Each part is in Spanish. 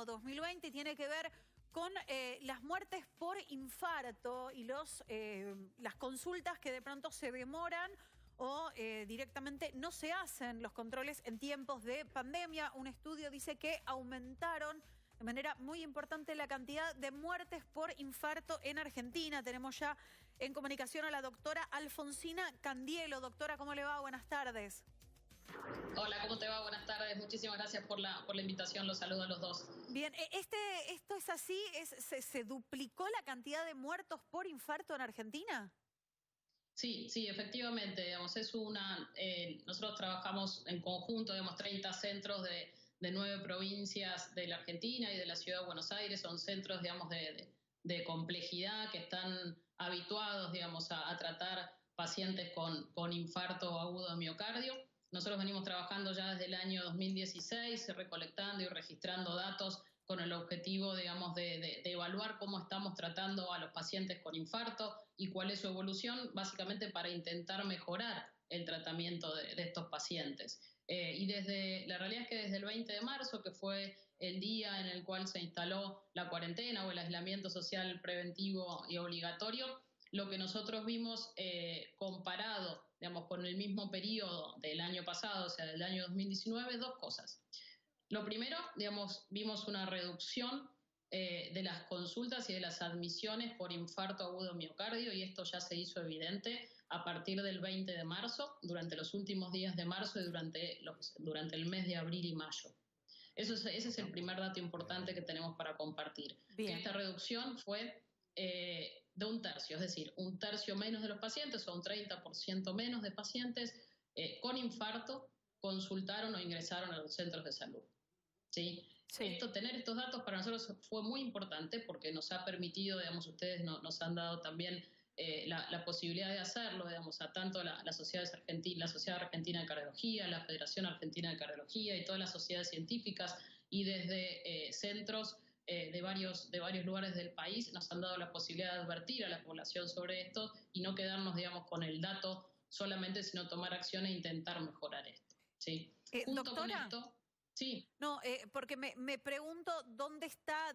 año 2020 y tiene que ver con las muertes por infarto y las consultas que de pronto se demoran o directamente no se hacen los controles en tiempos de pandemia. Un estudio dice que aumentaron de manera muy importante la cantidad de muertes por infarto en Argentina. Tenemos ya en comunicación a la doctora Alfonsina Candielo. Doctora, ¿cómo le va? Buenas tardes. Hola, ¿cómo te va? Buenas tardes. Muchísimas gracias por la invitación. Los saludo a los dos. Bien, ¿esto es así? ¿Se duplicó la cantidad de muertos por infarto en Argentina? Sí, efectivamente. Digamos, nosotros trabajamos en conjunto, 30 centros de 9 provincias de la Argentina y de la ciudad de Buenos Aires. Son centros, de complejidad que están habituados, a tratar pacientes con infarto agudo de miocardio. Nosotros venimos trabajando ya desde el año 2016, recolectando y registrando datos con el objetivo, de evaluar cómo estamos tratando a los pacientes con infarto y cuál es su evolución, básicamente para intentar mejorar el tratamiento de estos pacientes. La realidad es que desde el 20 de marzo, que fue el día en el cual se instaló la cuarentena o el aislamiento social preventivo y obligatorio, lo que nosotros vimos comparado, con el mismo periodo del año pasado, o sea, del año 2019, dos cosas. Lo primero, vimos una reducción de las consultas y de las admisiones por infarto agudo miocardio, y esto ya se hizo evidente a partir del 20 de marzo, durante los últimos días de marzo y durante el mes de abril y mayo. Ese es el primer dato importante que tenemos para compartir. Bien. Que esta reducción fue de un tercio, es decir, un tercio menos de los pacientes o un 30% menos de pacientes con infarto consultaron o ingresaron a los centros de salud. ¿Sí? Tener estos datos para nosotros fue muy importante porque nos ha permitido, ustedes nos han dado también la posibilidad de hacerlo, a tanto la Sociedad Argentina de Cardiología, la Federación Argentina de Cardiología y todas las sociedades científicas, y desde centros de varios lugares del país nos han dado la posibilidad de advertir a la población sobre esto y no quedarnos, con el dato solamente, sino tomar acción e intentar mejorar esto. ¿Sí? Junto Doctora, con esto, sí. No, porque me pregunto dónde está,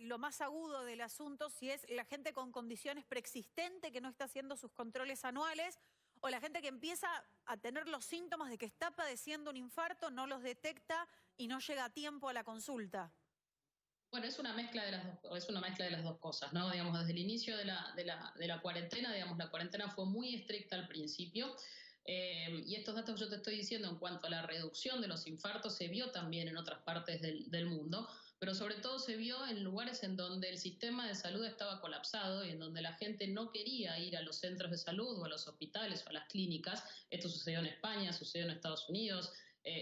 lo más agudo del asunto, si es la gente con condiciones preexistentes que no está haciendo sus controles anuales, o la gente que empieza a tener los síntomas de que está padeciendo un infarto, no los detecta y no llega a tiempo a la consulta. Bueno, es una mezcla de las dos cosas, ¿no? Desde el inicio de la cuarentena, la cuarentena fue muy estricta al principio. Y estos datos que yo te estoy diciendo en cuanto a la reducción de los infartos se vio también en otras partes del mundo, pero sobre todo se vio en lugares en donde el sistema de salud estaba colapsado y en donde la gente no quería ir a los centros de salud o a los hospitales o a las clínicas. Esto sucedió en España, sucedió en Estados Unidos,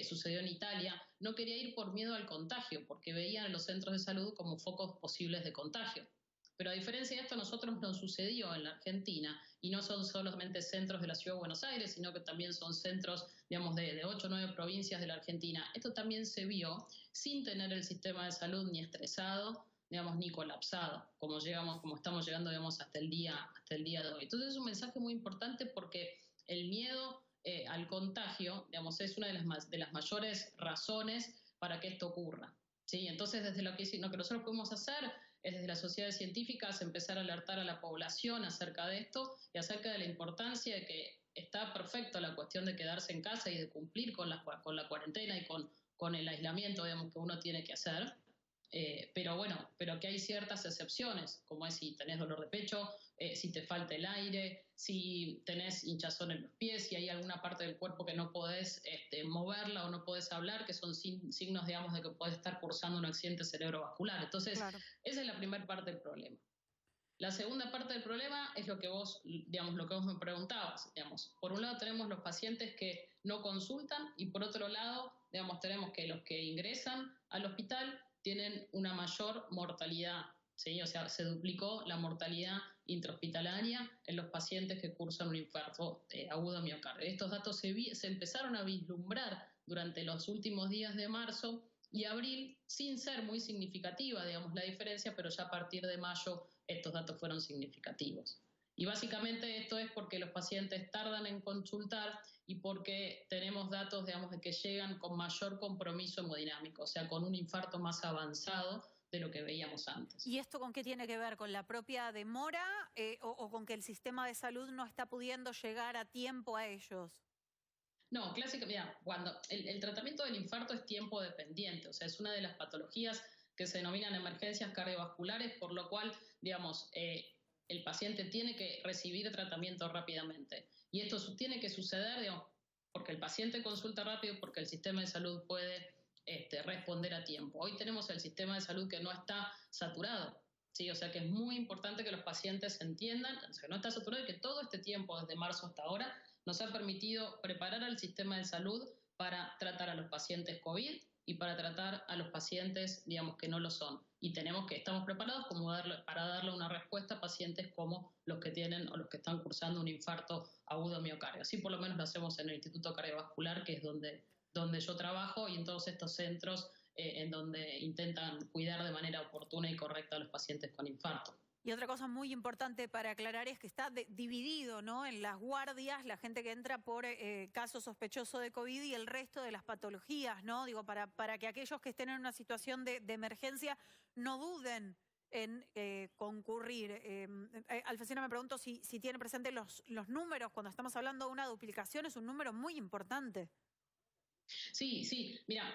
sucedió en Italia. No quería ir por miedo al contagio, porque veían a los centros de salud como focos posibles de contagio. Pero a diferencia de esto, a nosotros nos sucedió en la Argentina, y no son solamente centros de la Ciudad de Buenos Aires, sino que también son centros, de 8 o 9 provincias de la Argentina. Esto también se vio sin tener el sistema de salud ni estresado, ni colapsado, como estamos llegando, hasta el día de hoy. Entonces es un mensaje muy importante porque el miedo al contagio, es una de las mayores razones para que esto ocurra. Sí, entonces desde lo que nosotros podemos hacer es desde las sociedades científicas empezar a alertar a la población acerca de esto y acerca de la importancia de que está perfecto la cuestión de quedarse en casa y de cumplir con la cuarentena y con el aislamiento, que uno tiene que hacer. Pero que hay ciertas excepciones, como es si tenés dolor de pecho, si te falta el aire, si tenés hinchazón en los pies, si hay alguna parte del cuerpo que no podés moverla o no podés hablar, que son signos, de que podés estar cursando un accidente cerebrovascular. Entonces, claro, esa es la primera parte del problema. La segunda parte del problema es lo que vos me preguntabas. Por un lado tenemos los pacientes que no consultan y por otro lado, tenemos que los que ingresan al hospital tienen una mayor mortalidad, ¿sí? O sea, se duplicó la mortalidad intrahospitalaria en los pacientes que cursan un infarto agudo miocardio. Estos datos se empezaron a vislumbrar durante los últimos días de marzo y abril, sin ser muy significativa, la diferencia, pero ya a partir de mayo estos datos fueron significativos. Y básicamente esto es porque los pacientes tardan en consultar y porque tenemos datos, digamos, de que llegan con mayor compromiso hemodinámico, o sea, con un infarto más avanzado de lo que veíamos antes. ¿Y esto con qué tiene que ver? ¿Con la propia demora o con que el sistema de salud no está pudiendo llegar a tiempo a ellos? No, clásica, mira, cuando el tratamiento del infarto es tiempo dependiente, o sea, es una de las patologías que se denominan emergencias cardiovasculares, por lo cual, digamos, el paciente tiene que recibir tratamiento rápidamente. Y esto tiene que suceder, digamos, porque el paciente consulta rápido, porque el sistema de salud puede responder a tiempo. Hoy tenemos el sistema de salud que no está saturado, ¿sí? O sea que es muy importante que los pacientes entiendan, o sea, que no está saturado y que todo este tiempo, desde marzo hasta ahora, nos ha permitido preparar al sistema de salud para tratar a los pacientes COVID y para tratar a los pacientes, digamos, que no lo son. Y estamos preparados para darle una respuesta a pacientes como los que tienen o los que están cursando un infarto agudo miocardio. Así por lo menos lo hacemos en el Instituto Cardiovascular, que es donde yo trabajo, y en todos estos centros en donde intentan cuidar de manera oportuna y correcta a los pacientes con infarto. Y otra cosa muy importante para aclarar es que está dividido, ¿no? En las guardias, la gente que entra por caso sospechoso de COVID y el resto de las patologías, ¿no? Digo, para que aquellos que estén en una situación de emergencia no duden en concurrir. Alfonsina, me pregunto si tiene presente los números. Cuando estamos hablando de una duplicación, es un número muy importante. Sí, mira,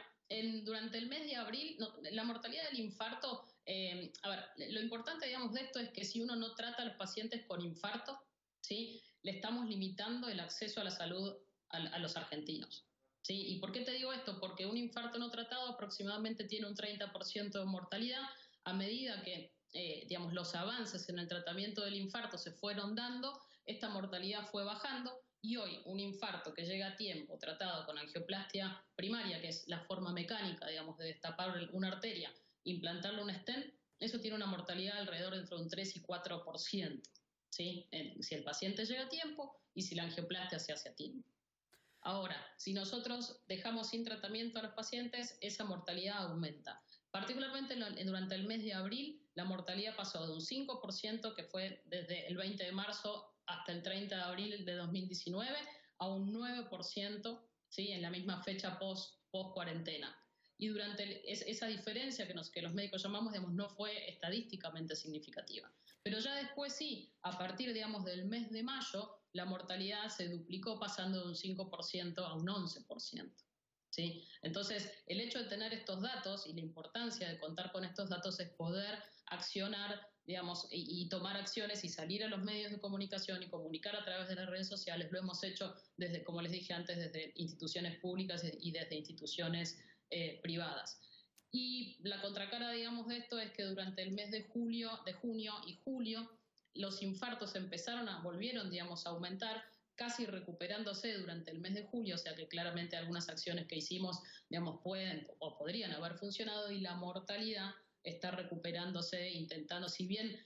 durante el mes de abril, la mortalidad del infarto, a ver, lo importante, digamos, de esto es que si uno no trata a los pacientes con infarto, ¿sí? Le estamos limitando el acceso a la salud a los argentinos, ¿sí? ¿Y por qué te digo esto? Porque un infarto no tratado aproximadamente tiene un 30% de mortalidad. A medida que, digamos, los avances en el tratamiento del infarto se fueron dando, esta mortalidad fue bajando. Y hoy un infarto que llega a tiempo tratado con angioplastia primaria, que es la forma mecánica, digamos, de destapar una arteria, implantarle un stent, eso tiene una mortalidad alrededor entre un 3 y 4%, ¿sí? Si el paciente llega a tiempo y si la angioplastia se hace a tiempo. Ahora, si nosotros dejamos sin tratamiento a los pacientes, esa mortalidad aumenta. Particularmente durante el mes de abril, la mortalidad pasó de un 5%, que fue desde el 20 de marzo hasta el 30 de abril de 2019, a un 9%, ¿sí? En la misma fecha post-cuarentena. Y durante esa diferencia que los médicos llamamos, digamos, no fue estadísticamente significativa. Pero ya después sí, a partir, digamos, del mes de mayo, la mortalidad se duplicó pasando de un 5% a un 11%. ¿Sí? Entonces, el hecho de tener estos datos y la importancia de contar con estos datos es poder accionar, digamos, y tomar acciones y salir a los medios de comunicación y comunicar a través de las redes sociales. Lo hemos hecho desde, como les dije antes, desde instituciones públicas y desde instituciones privadas. Y la contracara, digamos, de esto es que durante el mes de junio y julio, los infartos volvieron, digamos, a aumentar, casi recuperándose durante el mes de julio, o sea que claramente algunas acciones que hicimos, digamos, pueden o podrían haber funcionado, y la mortalidad está recuperándose, intentando, si bien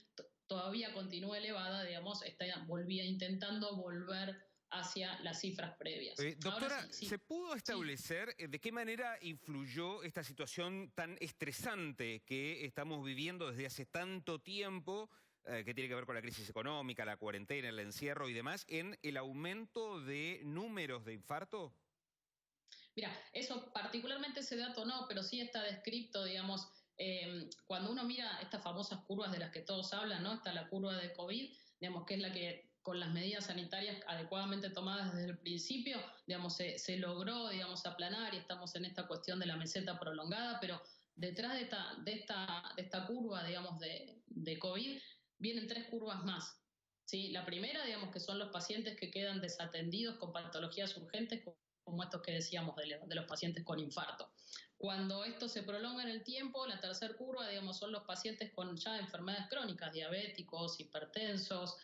todavía continúa elevada, digamos, volvía intentando volver hacia las cifras previas. Doctora, ¿se pudo establecer de qué manera influyó esta situación tan estresante que estamos viviendo desde hace tanto tiempo, que tiene que ver con la crisis económica, la cuarentena, el encierro y demás, en el aumento de números de infarto? Mira, eso particularmente ese dato no, pero sí está descrito, digamos, cuando uno mira estas famosas curvas de las que todos hablan, ¿no? Está la curva de COVID, digamos, que es la que con las medidas sanitarias adecuadamente tomadas desde el principio, digamos, se logró, digamos, aplanar, y estamos en esta cuestión de la meseta prolongada, pero detrás de esta curva, digamos, de COVID, vienen 3 curvas más, ¿sí? La primera, digamos, que son los pacientes que quedan desatendidos con patologías urgentes, como estos que decíamos de los pacientes con infarto. Cuando esto se prolonga en el tiempo, la tercera curva, digamos, son los pacientes con ya enfermedades crónicas, diabéticos, hipertensos,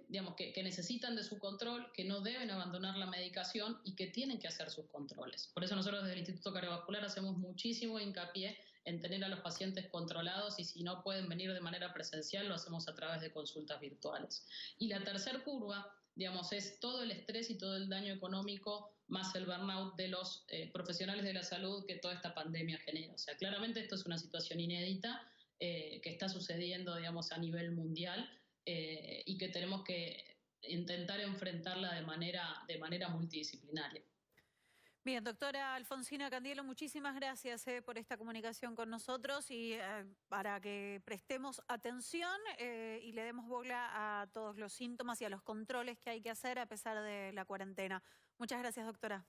digamos, que necesitan de su control, que no deben abandonar la medicación y que tienen que hacer sus controles. Por eso nosotros desde el Instituto Cardiovascular hacemos muchísimo hincapié en tener a los pacientes controlados, y si no pueden venir de manera presencial, lo hacemos a través de consultas virtuales. Y la tercera curva, digamos, es todo el estrés y todo el daño económico más el burnout de los profesionales de la salud que toda esta pandemia genera. O sea, claramente esto es una situación inédita que está sucediendo, digamos, a nivel mundial. y que tenemos que intentar enfrentarla de manera multidisciplinaria. Bien, doctora Alfonsina Candielo, muchísimas gracias por esta comunicación con nosotros y para que prestemos atención y le demos bola a todos los síntomas y a los controles que hay que hacer a pesar de la cuarentena. Muchas gracias, doctora.